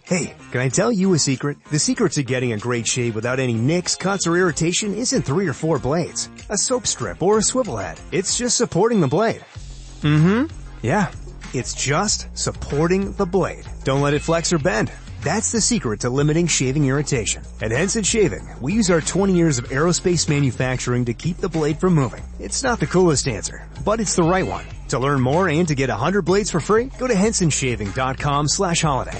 Hey, can I tell you a secret? The secret to getting a great shave without any nicks, cuts, or irritation isn't 3 or 4 blades, a soap strip, or a swivel head. It's just supporting the blade. Yeah, it's just supporting the blade. Don't let it flex or bend. That's the secret to limiting shaving irritation. At Henson Shaving, we use our 20 years of aerospace manufacturing to keep the blade from moving. It's not the coolest answer, but it's the right one. To learn more and to get 100 blades for free, go to hensonshaving.com/holiday.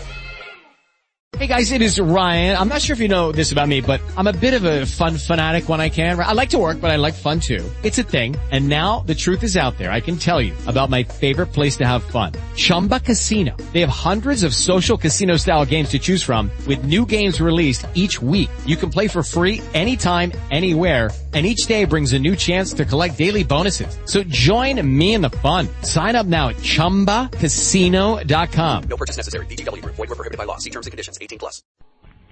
Hey guys, it is Ryan. I'm not sure if you know this about me, but I'm a bit of a fun fanatic when I can. I like to work, but I like fun too. It's a thing. And now the truth is out there. I can tell you about my favorite place to have fun. Chumba Casino. They have hundreds of social casino style games to choose from with new games released each week. You can play for free anytime, anywhere. And each day brings a new chance to collect daily bonuses. So join me in the fun. Sign up now at ChumbaCasino.com. No purchase necessary. VGW. Void where prohibited by law. See terms and conditions. 18+.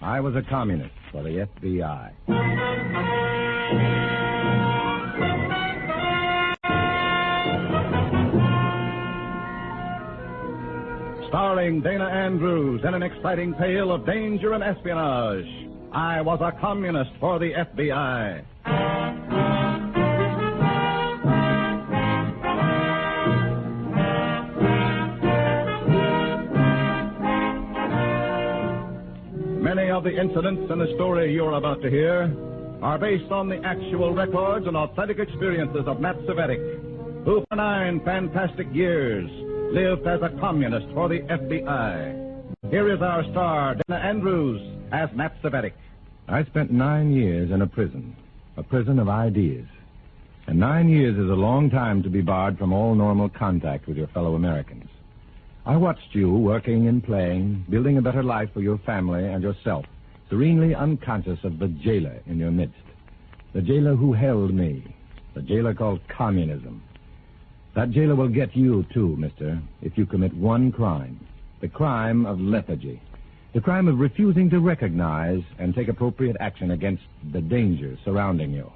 I was a communist for the FBI. Starring Dana Andrews in an exciting tale of danger and espionage. I was a communist for the FBI. Many of the incidents in the story you're about to hear are based on the actual records and authentic experiences of Matt Cvetic, who for 9 fantastic years lived as a communist for the FBI. Here is our star, Dana Andrews, as Matt Cvetic. I spent 9 years in a prison of ideas. And 9 years is a long time to be barred from all normal contact with your fellow Americans. I watched you working and playing, building a better life for your family and yourself, serenely unconscious of the jailer in your midst. The jailer who held me, the jailer called communism. That jailer will get you, too, mister, if you commit one crime, the crime of lethargy, the crime of refusing to recognize and take appropriate action against the danger surrounding you.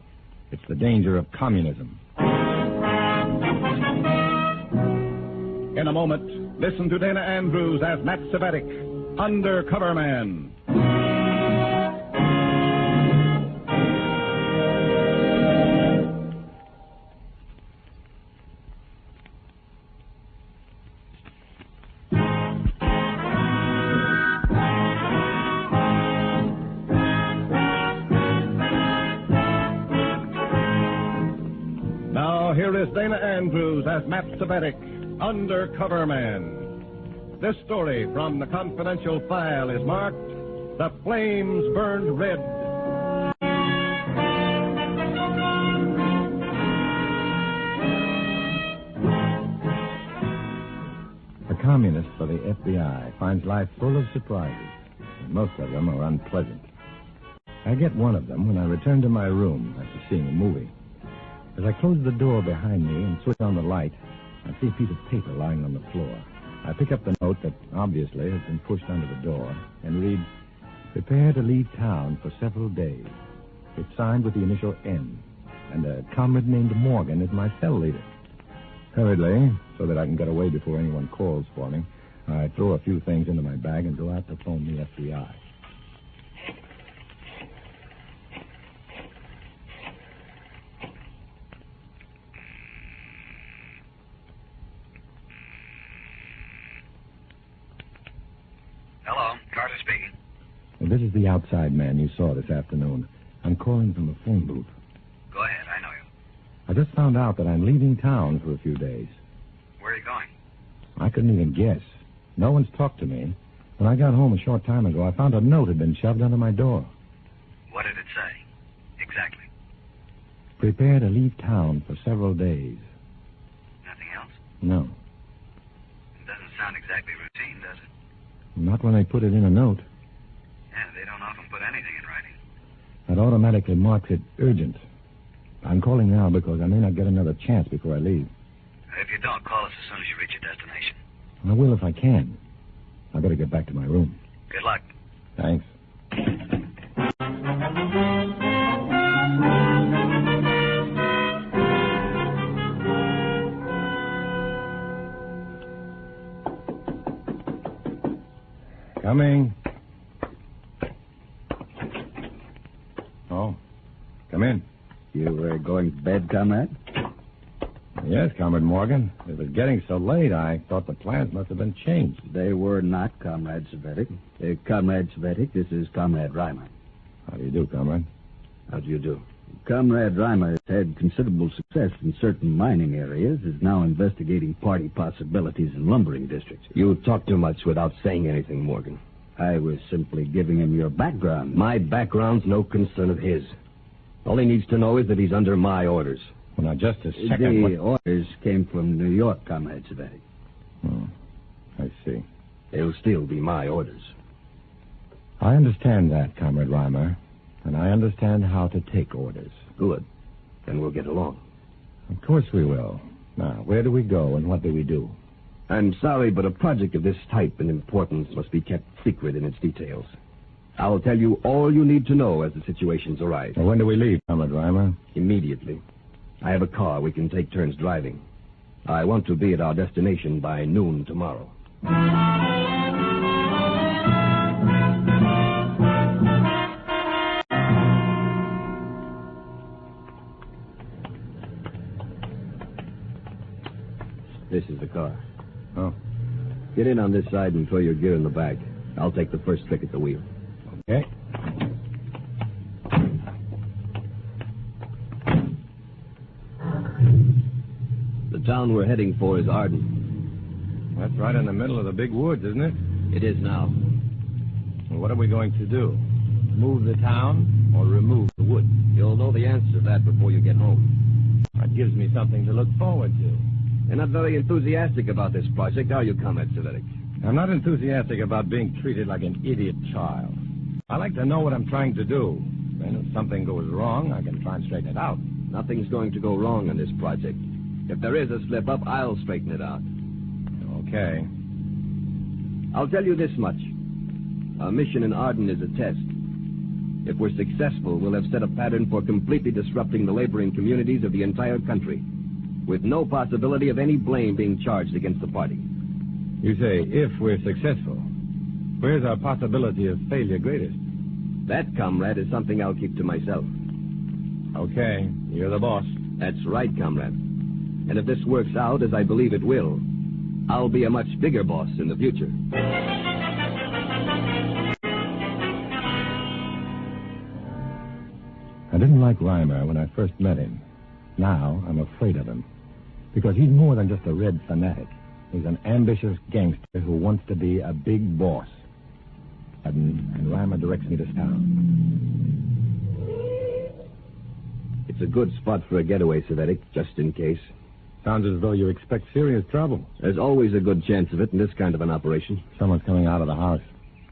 It's the danger of communism. In a moment, listen to Dana Andrews as Matt Cvetic, Undercover Man. Now, here is Dana Andrews as Matt Cvetic, Undercover Man. This story from the confidential file is marked, The Flames Burned Red. A communist for the FBI finds life full of surprises, and most of them are unpleasant. I get one of them when I return to my room after seeing a movie. As I close the door behind me and switch on the light, I see a piece of paper lying on the floor. I pick up the note that obviously has been pushed under the door and read, "Prepare to leave town for several days." It's signed with the initial N, and a comrade named Morgan is my cell leader. Hurriedly, so that I can get away before anyone calls for me, I throw a few things into my bag and go out to phone the FBI. Hello, Carter speaking. This is the outside man you saw this afternoon. I'm calling from the phone booth. Go ahead, I know you. I just found out that I'm leaving town for a few days. Where are you going? I couldn't even guess. No one's talked to me. When I got home a short time ago, I found a note had been shoved under my door. What did it say? Exactly. Prepare to leave town for several days. Nothing else? No. It doesn't sound exactly routine, does it? Not when they put it in a note. Yeah, they don't often put anything in writing. That automatically marks it urgent. I'm calling now because I may not get another chance before I leave. If you don't, call us as soon as you reach your destination. I will if I can. I better get back to my room. Good luck. Thanks. Coming. Come in. You were going to bed, comrade? Yes, Comrade Morgan. It was getting so late, I thought the plans must have been changed. They were not, Comrade Savetic. Comrade Savetic, this is Comrade Reimer. How do you do, Comrade? How do you do? Comrade Reimer has had considerable success in certain mining areas, is now investigating party possibilities in lumbering districts. You talk too much without saying anything, Morgan. I was simply giving him your background. My background's no concern of his. All he needs to know is that he's under my orders. Well, now, just a second. The orders came from New York, Comrade Savetic. Oh, I see. They'll still be my orders. I understand that, Comrade Reimer, and I understand how to take orders. Good. Then we'll get along. Of course we will. Now, where do we go and what do we do? I'm sorry, but a project of this type and importance must be kept secret in its details. I'll tell you all you need to know as the situations arise. Well, when do we leave, Comrade Reimer? Immediately. I have a car we can take turns driving. I want to be at our destination by noon tomorrow. This is the car. Oh. Get in on this side and throw your gear in the back. I'll take the first trick at the wheel. Okay. The town we're heading for is Arden. That's right in the middle of the big woods, isn't it? It is now. Well, what are we going to do? Move the town or remove the woods? You'll know the answer to that before you get home. That gives me something to look forward to. You're not very enthusiastic about this project, are you, Comrade Savetic? I'm not enthusiastic about being treated like an idiot child. I like to know what I'm trying to do. Then if something goes wrong, I can try and straighten it out. Nothing's going to go wrong on this project. If there is a slip-up, I'll straighten it out. Okay. I'll tell you this much. Our mission in Arden is a test. If we're successful, we'll have set a pattern for completely disrupting the laboring communities of the entire country, with no possibility of any blame being charged against the party. You say, if we're successful. Where's our possibility of failure greatest? That, comrade, is something I'll keep to myself. Okay, you're the boss. That's right, comrade. And if this works out, as I believe it will, I'll be a much bigger boss in the future. I didn't like Reimer when I first met him. Now I'm afraid of him. Because he's more than just a red fanatic. He's an ambitious gangster who wants to be a big boss. And Reimer directs me to town. It's a good spot for a getaway, Savetic, just in case. Sounds as though you expect serious trouble. There's always a good chance of it in this kind of an operation. Someone's coming out of the house.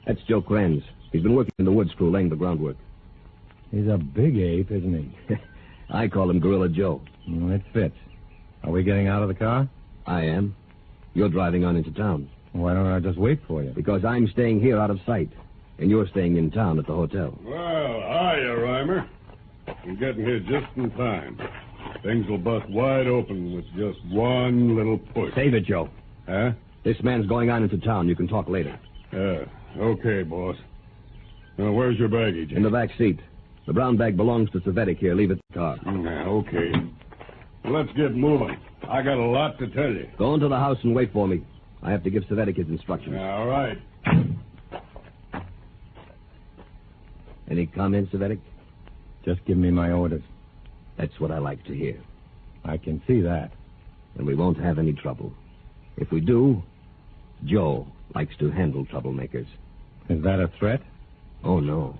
That's Joe Kranz. He's been working in the woods crew, laying the groundwork. He's a big ape, isn't he? I call him Gorilla Joe. Well, it fits. Are we getting out of the car? I am. You're driving on into town. Why don't I just wait for you? Because I'm staying here out of sight, and you're staying in town at the hotel. Well, hiya, Reimer. I'm getting here just in time. Things will bust wide open with just one little push. Save it, Joe. Huh? This man's going on into town. You can talk later. Okay, boss. Now, where's your baggage? In the back seat. The brown bag belongs to Savetic here. Leave it in the car. Okay. Let's get moving. I got a lot to tell you. Go into the house and wait for me. I have to give Savetic his instructions. All right. Any comments, Savetic? Just give me my orders. That's what I like to hear. I can see that. And we won't have any trouble. If we do, Joe likes to handle troublemakers. Is that a threat? Oh, no.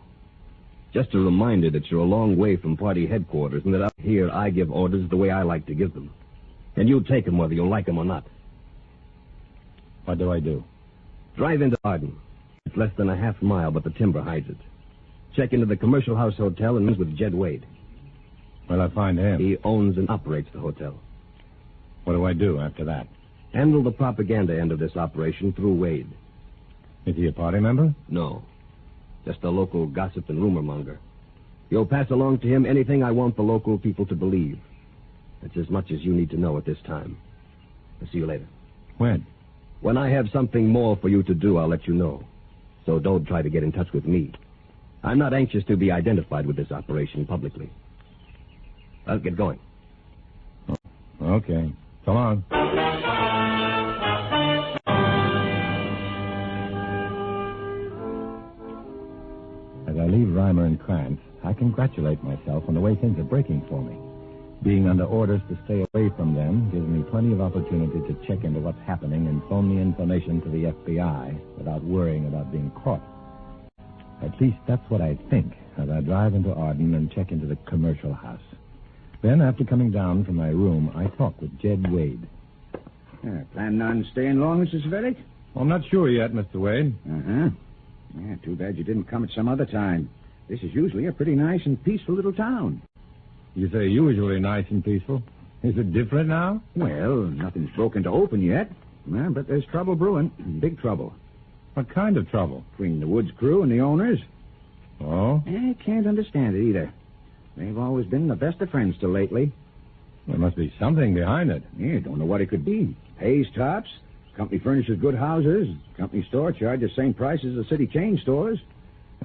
Just a reminder that you're a long way from party headquarters and that up here I give orders the way I like to give them. And you take them whether you like them or not. What do I do? Drive into Arden. It's less than a half mile, but the timber hides it. Check into the Commercial House Hotel and meet with Jed Wade. Where'll I find him? He owns and operates the hotel. What do I do after that? Handle the propaganda end of this operation through Wade. Is he a party member? No. Just a local gossip and rumor monger. You'll pass along to him anything I want the local people to believe. That's as much as you need to know at this time. I'll see you later. When? When I have something more for you to do, I'll let you know. So don't try to get in touch with me. I'm not anxious to be identified with this operation publicly. I'll get going. Okay. So long. As I leave Reimer and Krantz, I congratulate myself on the way things are breaking for me. Being under orders to stay away from them gives me plenty of opportunity to check into what's happening and phone the information to the FBI without worrying about being caught. At least that's what I think as I drive into Arden and check into the commercial house. Then, after coming down from my room, I talk with Jed Wade. Planning on staying long, Mrs. Vedek? Well, I'm not sure yet, Mr. Wade. Uh-huh. Yeah, too bad you didn't come at some other time. This is usually a pretty nice and peaceful little town. You say usually nice and peaceful. Is it different now? Well, nothing's broken to open yet. But there's trouble brewing. Big trouble. What kind of trouble? Between the Woods crew and the owners. Oh? I can't understand it either. They've always been the best of friends till lately. There must be something behind it. Yeah, don't know what it could be. Pays tops. Company furnishes good houses. Company store charges the same price as the city chain stores.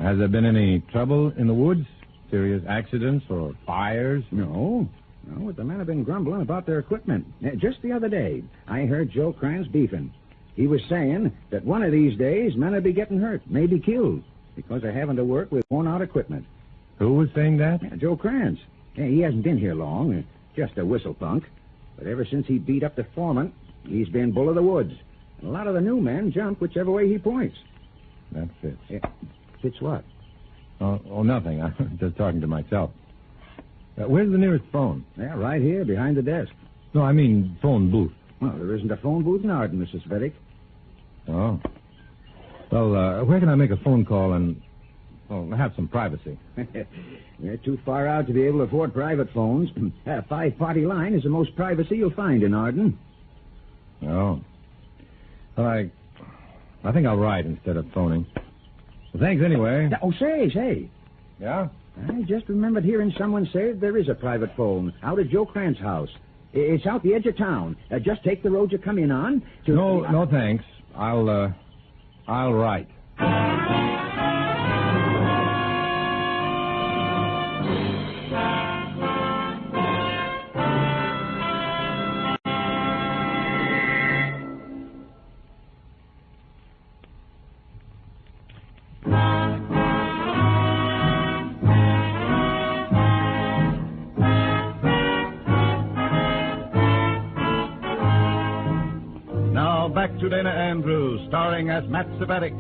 Has there been any trouble in the woods? Serious accidents or fires? No, but the men have been grumbling about their equipment. Just the other day, I heard Joe Krantz beefing. He was saying that one of these days men will be getting hurt, maybe killed, because they're having to work with worn-out equipment. Who was saying that? Joe Krantz. He hasn't been here long, just a whistle punk. But ever since he beat up the foreman, he's been bull of the woods. And a lot of the new men jump whichever way he points. That fits. Fits what? Oh, nothing. I'm just talking to myself. Where's the nearest phone? Yeah, right here, behind the desk. No, I mean phone booth. Well, there isn't a phone booth in Arden, Mrs. Vedek. Oh. Well, where can I make a phone call and have some privacy? You're too far out to be able to afford private phones. A 5-party line is the most privacy you'll find in Arden. Oh. Well, I think I'll write instead of phoning. Well, thanks anyway. Oh, say. Yeah? I just remembered hearing someone say there is a private phone out at Joe Krantz's house. It's out the edge of town. Just take the road you come in on. No, thanks. I'll write. Back to Dana Andrews, starring as Matt Cvetic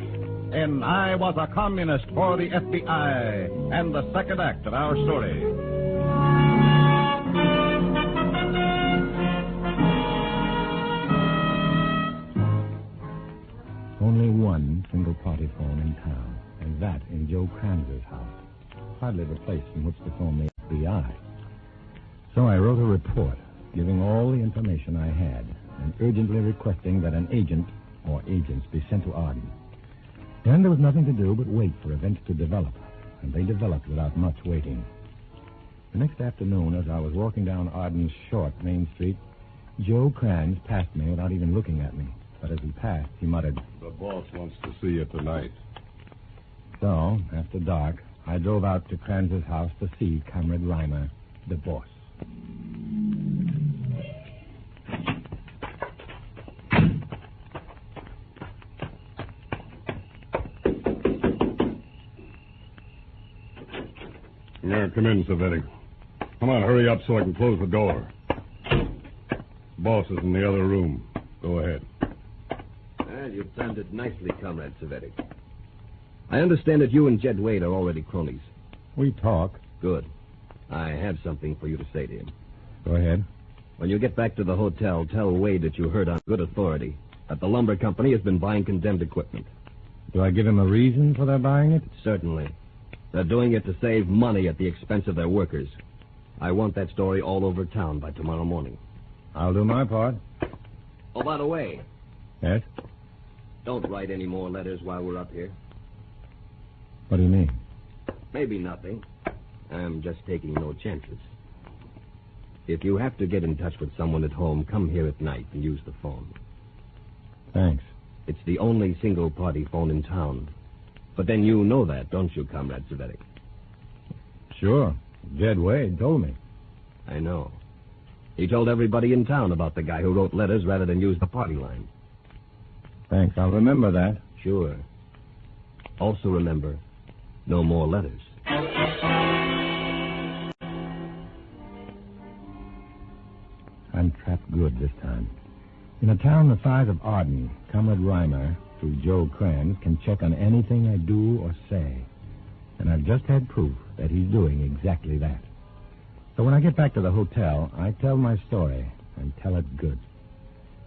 in I Was a Communist for the FBI, and the second act of our story. Only one single-party phone in town, and that in Joe Kranz's house. Hardly the place from which to phone the FBI. So I wrote a report, giving all the information I had, and urgently requesting that an agent or agents be sent to Arden. Then there was nothing to do but wait for events to develop, and they developed without much waiting. The next afternoon, as I was walking down Arden's short main street, Joe Krantz passed me without even looking at me. But as he passed, he muttered, "The boss wants to see you tonight." So, after dark, I drove out to Kranz's house to see Comrade Reimer, the boss. Yeah, come in, Cvetic. Come on, hurry up so I can close the door. Boss is in the other room. Go ahead. Well, you've planned it nicely, Comrade Cvetic. I understand that you and Jed Wade are already cronies. We talk. Good. I have something for you to say to him. Go ahead. When you get back to the hotel, tell Wade that you heard on good authority that the lumber company has been buying condemned equipment. Do I give him a reason for their buying it? Certainly. They're doing it to save money at the expense of their workers. I want that story all over town by tomorrow morning. I'll do my part. Oh, by the way, Yes? don't write any more letters while we're up here. What do you mean? Maybe nothing. I'm just taking no chances. If you have to get in touch with someone at home, come here at night and use the phone. Thanks. It's the only single-party phone in town. But then you know that, don't you, Comrade Cvetic? Sure. Jed Wade told me. I know. He told everybody in town about the guy who wrote letters rather than use the party line. Thanks, I'll remember that. Sure. Also remember, no more letters. I'm trapped good this time. In a town the size of Arden, Comrade Reimer, through Joe Kranz, can check on anything I do or say. And I've just had proof that he's doing exactly that. So when I get back to the hotel, I tell my story and tell it good.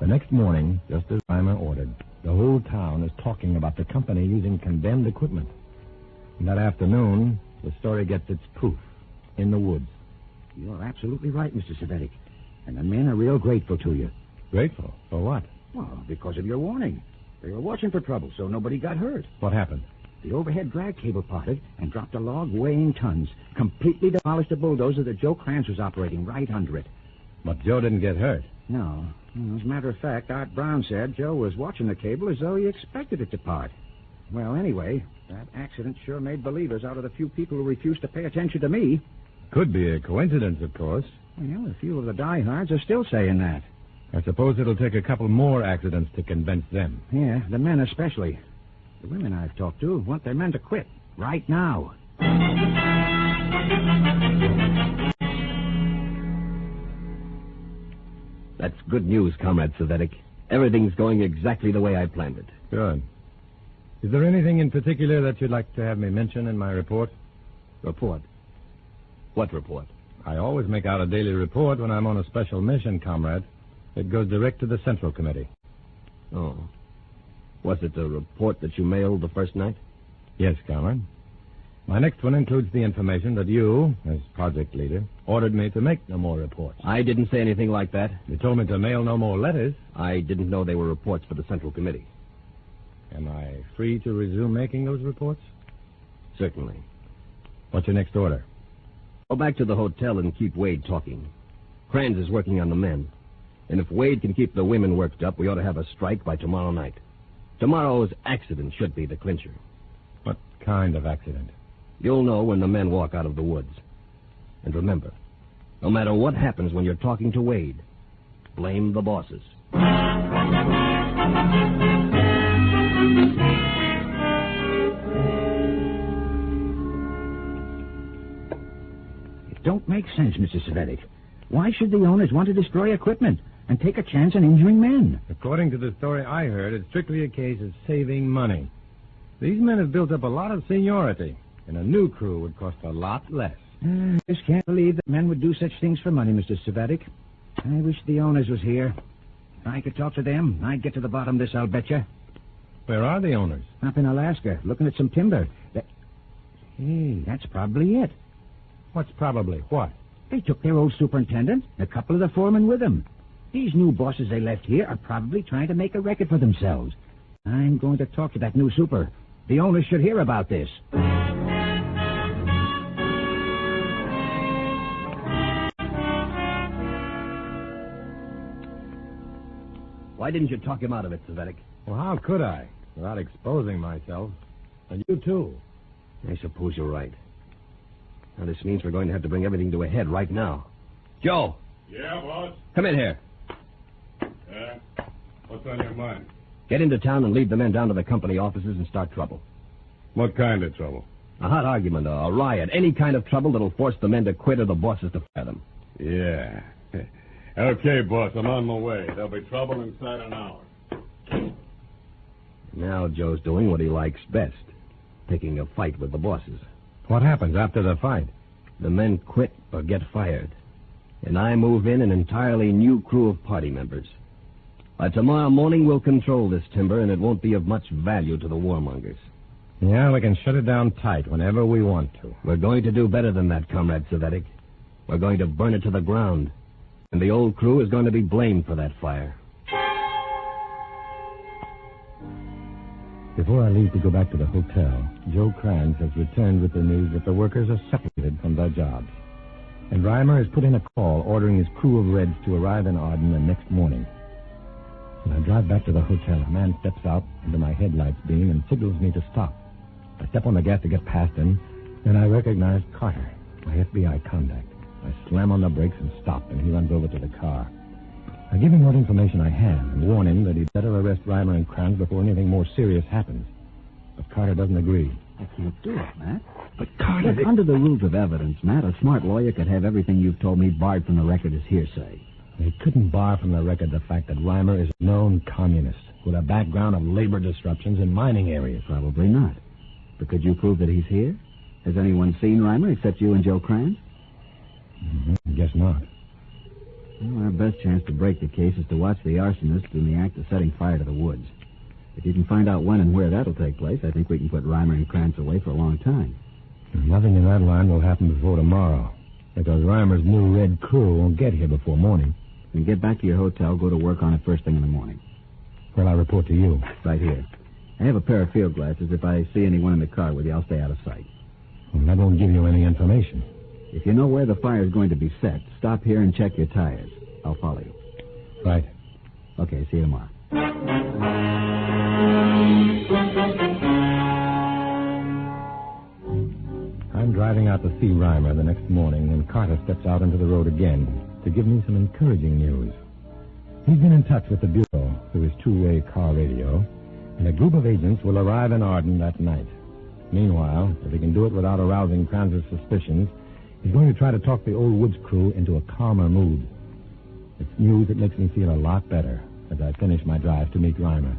The next morning, just as Reimer ordered, the whole town is talking about the company using condemned equipment. And that afternoon, the story gets its proof in the woods. You're absolutely right, Mr. Savetic. And the men are real grateful to you. Grateful? For what? Well, because of your warning. They were watching for trouble, so nobody got hurt. What happened? The overhead drag cable parted and dropped a log weighing tons, completely demolished a bulldozer that Joe Kranz was operating right under it. But Joe didn't get hurt. No. As a matter of fact, Art Brown said Joe was watching the cable as though he expected it to part. Well, anyway, that accident sure made believers out of the few people who refused to pay attention to me. Could be a coincidence, of course. Well, a few of the diehards are still saying that. I suppose it'll take a couple more accidents to convince them. Yeah, the men especially. The women I've talked to want their men to quit right now. That's good news, Comrade Savetic. Everything's going exactly the way I planned it. Good. Is there anything in particular that you'd like to have me mention in my report? Report? What report? I always make out a daily report when I'm on a special mission, comrade. It goes direct to the Central Committee. Oh. Was it the report that you mailed the first night? Yes, comrade. My next one includes the information that you, as project leader, ordered me to make no more reports. I didn't say anything like that. You told me to mail no more letters. I didn't know they were reports for the Central Committee. Am I free to resume making those reports? Certainly. What's your next order? Go back to the hotel and keep Wade talking. Kranz is working on the men. And if Wade can keep the women worked up, we ought to have a strike by tomorrow night. Tomorrow's accident should be the clincher. What kind of accident? You'll know when the men walk out of the woods. And remember, no matter what happens when you're talking to Wade, blame the bosses. It don't make sense, Mr. Savetic. Why should the owners want to destroy equipment and take a chance on injuring men? According to the story I heard, it's strictly a case of saving money. These men have built up a lot of seniority, and a new crew would cost a lot less. I just can't believe that men would do such things for money, Mr. Savetic. I wish the owners was here. If I could talk to them, I'd get to the bottom of this, I'll bet you. Where are the owners? Up in Alaska, looking at some timber. Hey, that's probably it. What's probably what? They took their old superintendent and a couple of the foremen with them. These new bosses they left here are probably trying to make a record for themselves. I'm going to talk to that new super. The owners should hear about this. Why didn't you talk him out of it, Savetic? Well, how could I, without exposing myself? And you, too. I suppose you're right. Now, this means we're going to have to bring everything to a head right now. Joe! Yeah, boss? Come in here. Yeah? What's on your mind? Get into town and lead the men down to the company offices and start trouble. What kind of trouble? A hot argument, a riot, any kind of trouble that'll force the men to quit or the bosses to fire them. Yeah. Okay, boss, I'm on my way. There'll be trouble inside an hour. Now Joe's doing what he likes best, picking a fight with the bosses. What happens after the fight? The men quit or get fired. And I move in an entirely new crew of party members. By tomorrow morning, we'll control this timber, and it won't be of much value to the warmongers. Yeah, we can shut it down tight whenever we want to. We're going to do better than that, Comrade Savetic. We're going to burn it to the ground. And the old crew is going to be blamed for that fire. Before I leave to go back to the hotel, Joe Kranz has returned with the news that the workers are separated from their jobs. And Reimer has put in a call ordering his crew of Reds to arrive in Arden the next morning. When I drive back to the hotel, a man steps out into my headlights beam and signals me to stop. I step on the gas to get past him, and I recognize Carter, my FBI contact. I slam on the brakes and stop, and he runs over to the car. I give him what information I have and warn him that he'd better arrest Reimer and Kranz before anything more serious happens. But Carter doesn't agree. I can't do it, Matt. But Carter... Look, under the rules of evidence, Matt, a smart lawyer could have everything you've told me barred from the record as hearsay. They couldn't bar from the record the fact that Reimer is a known communist with a background of labor disruptions in mining areas. Probably not. But could you prove that he's here? Has anyone seen Reimer except you and Joe Kranz? Guess not. Well, our best chance to break the case is to watch the arsonist in the act of setting fire to the woods. If you can find out when and where that'll take place, I think we can put Reimer and Kranz away for a long time. Nothing in that line will happen before tomorrow, because Reimer's new red crew won't get here before morning. Then get back to your hotel, go to work on it first thing in the morning. Well, I'll report to you. Right here. I have a pair of field glasses. If I see anyone in the car with you, I'll stay out of sight. Well, that won't give you any information. If you know where the fire is going to be set, stop here and check your tires. I'll follow you. Right. Okay, see you tomorrow. I'm driving out to see Reimer the next morning when Carter steps out into the road again to give me some encouraging news. He's been in touch with the Bureau through his two-way car radio, and a group of agents will arrive in Arden that night. Meanwhile, if he can do it without arousing Kranz's suspicions, he's going to try to talk the old woods crew into a calmer mood. It's news that makes me feel a lot better as I finish my drive to meet Reimer.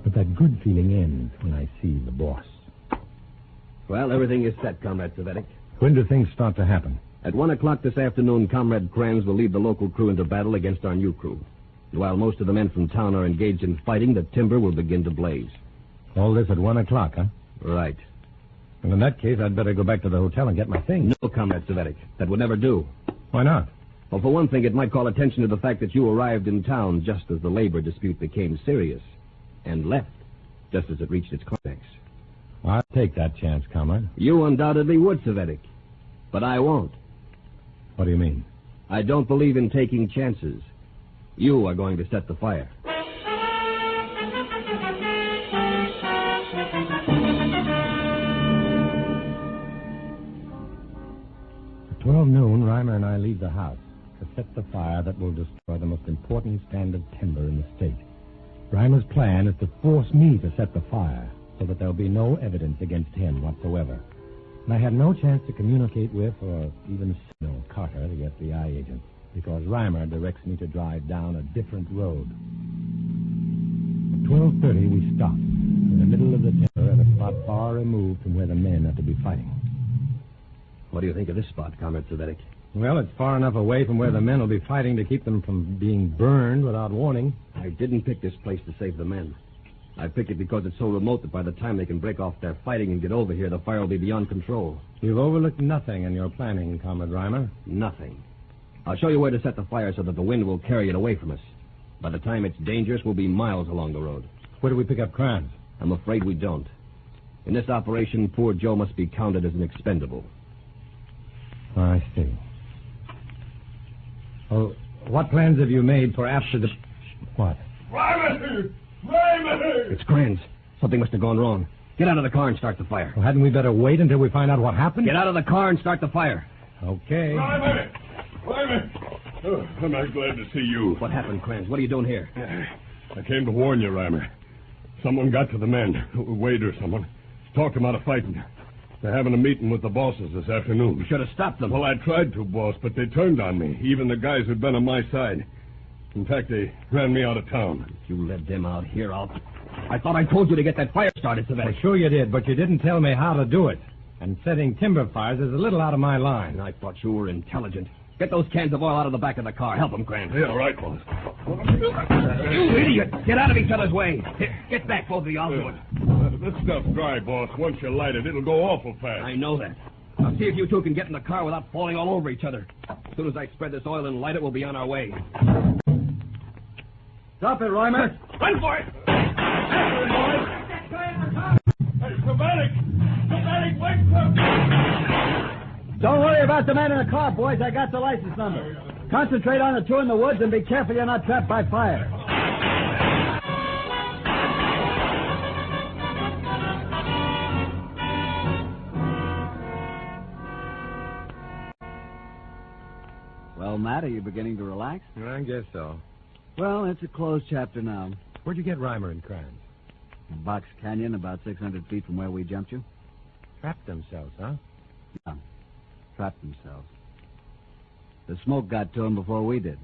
But that good feeling ends when I see the boss. Well, everything is set, Comrade Savetic. When do things start to happen? At 1 o'clock this afternoon, Comrade Kranz will lead the local crew into battle against our new crew. And while most of the men from town are engaged in fighting, the timber will begin to blaze. All this at 1 o'clock, huh? Right. Well, in that case, I'd better go back to the hotel and get my things. No, Comrade Savetic. That would never do. Why not? Well, for one thing, it might call attention to the fact that you arrived in town just as the labor dispute became serious, and left just as it reached its climax. I'll take that chance, comrade. You undoubtedly would, Savetic. But I won't. What do you mean? I don't believe in taking chances. You are going to set the fire. At 12 noon, Reimer and I leave the house to set the fire that will destroy the most important stand of timber in the state. Reimer's plan is to force me to set the fire so that there'll be no evidence against him whatsoever. And I had no chance to communicate with or even signal Carter, the FBI agent, because Reimer directs me to drive down a different road. At 12:30, we stop in the middle of the timber at a spot far removed from where the men are to be fighting. What do you think of this spot, Comrade Savetic? Well, it's far enough away from where the men will be fighting to keep them from being burned without warning. I didn't pick this place to save the men. I picked it because it's so remote that by the time they can break off their fighting and get over here, the fire will be beyond control. You've overlooked nothing in your planning, Comrade Reimer. Nothing. I'll show you where to set the fire so that the wind will carry it away from us. By the time it's dangerous, we'll be miles along the road. Where do we pick up Kranz? I'm afraid we don't. In this operation, poor Joe must be counted as an expendable. I see. Oh, what plans have you made for after the... What? Reimer! Reimer! It's Kranz. Something must have gone wrong. Get out of the car and start the fire. Well, hadn't we better wait until we find out what happened? Get out of the car and start the fire. Okay. Reimer! Reimer! Oh, I'm not glad to see you. What happened, Kranz? What are you doing here? I came to warn you, Reimer. Someone got to the men. Wade or someone. Talked them out of fighting. They're having a meeting with the bosses this afternoon. You should have stopped them. Well, I tried to, boss, but they turned on me. Even the guys who'd been on my side. In fact, they ran me out of town. If you led them out here, I thought I told you to get that fire started, Savetic. Well, sure you did, but you didn't tell me how to do it. And setting timber fires is a little out of my line. I thought you were intelligent. Get those cans of oil out of the back of the car. Help them, Kranz. Yeah, all right, boss. You idiot! Get out of each other's way. Here, get back, both of you. I'll do it. This stuff's dry, boss. Once you light it, it'll go awful fast. I know that. Now see if you two can get in the car without falling all over each other. As soon as I spread this oil and light it, we'll be on our way. Stop it, Reimer. Run for it! Hey, Savetic! Savetic, wait for... Don't worry about the man in the car, boys. I got the license number. Concentrate on the two in the woods and be careful you're not trapped by fire. So, Matt, are you beginning to relax? I guess so. Well, it's a closed chapter now. Where'd you get Reimer and Kranz? Box Canyon, about 600 feet from where we jumped you. Trapped themselves, huh? Yeah. Trapped themselves. The smoke got to them before we did.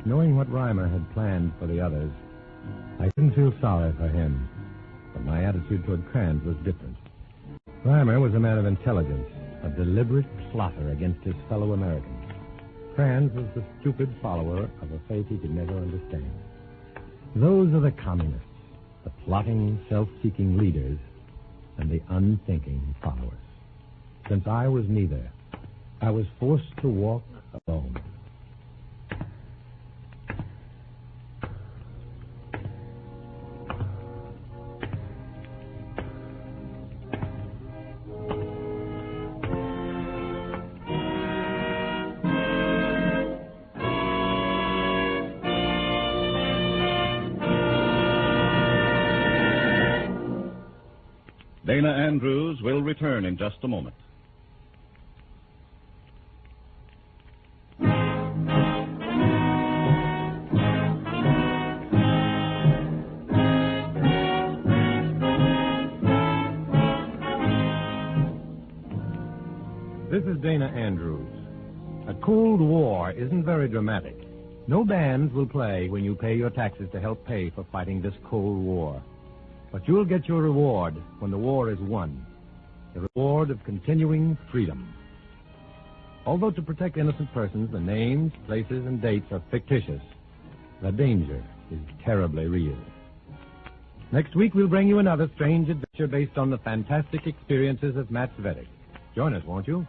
Knowing what Reimer had planned for the others, I didn't feel sorry for him. But my attitude toward Kranz was different. Reimer was a man of intelligence, a deliberate plotter against his fellow Americans. Kranz was the stupid follower of a faith he could never understand. Those are the communists, the plotting, self-seeking leaders, and the unthinking followers. Since I was neither, I was forced to walk alone. Dana Andrews will return in just a moment. This is Dana Andrews. A Cold War isn't very dramatic. No bands will play when you pay your taxes to help pay for fighting this Cold War. But you'll get your reward when the war is won. The reward of continuing freedom. Although to protect innocent persons, the names, places, and dates are fictitious, the danger is terribly real. Next week, we'll bring you another strange adventure based on the fantastic experiences of Matt Svettig. Join us, won't you?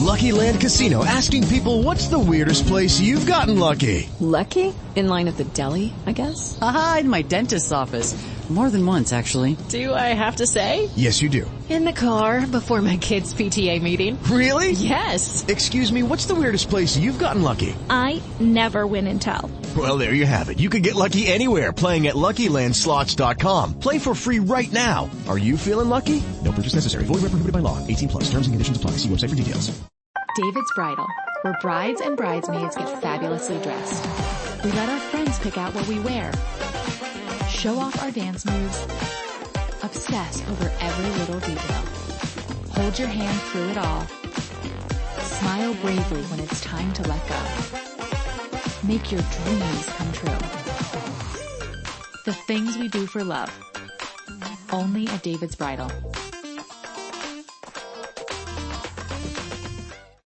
Lucky Land Casino, asking people, what's the weirdest place you've gotten lucky? Lucky? In line at the deli, I guess? Aha, in my dentist's office. More than once, actually. Do I have to say? Yes, you do. In the car before my kids' PTA meeting. Really? Yes. Excuse me, what's the weirdest place you've gotten lucky? I never win and tell. Well, there you have it. You can get lucky anywhere, playing at LuckyLandSlots.com. Play for free right now. Are you feeling lucky? No purchase necessary. Void where prohibited by law. 18+. Terms and conditions apply. See website for details. David's Bridal, where brides and bridesmaids get fabulously dressed. We let our friends pick out what we wear, show off our dance moves, obsess over every little detail, hold your hand through it all, smile bravely when it's time to let go. Make your dreams come true. The things we do for love. Only at David's Bridal.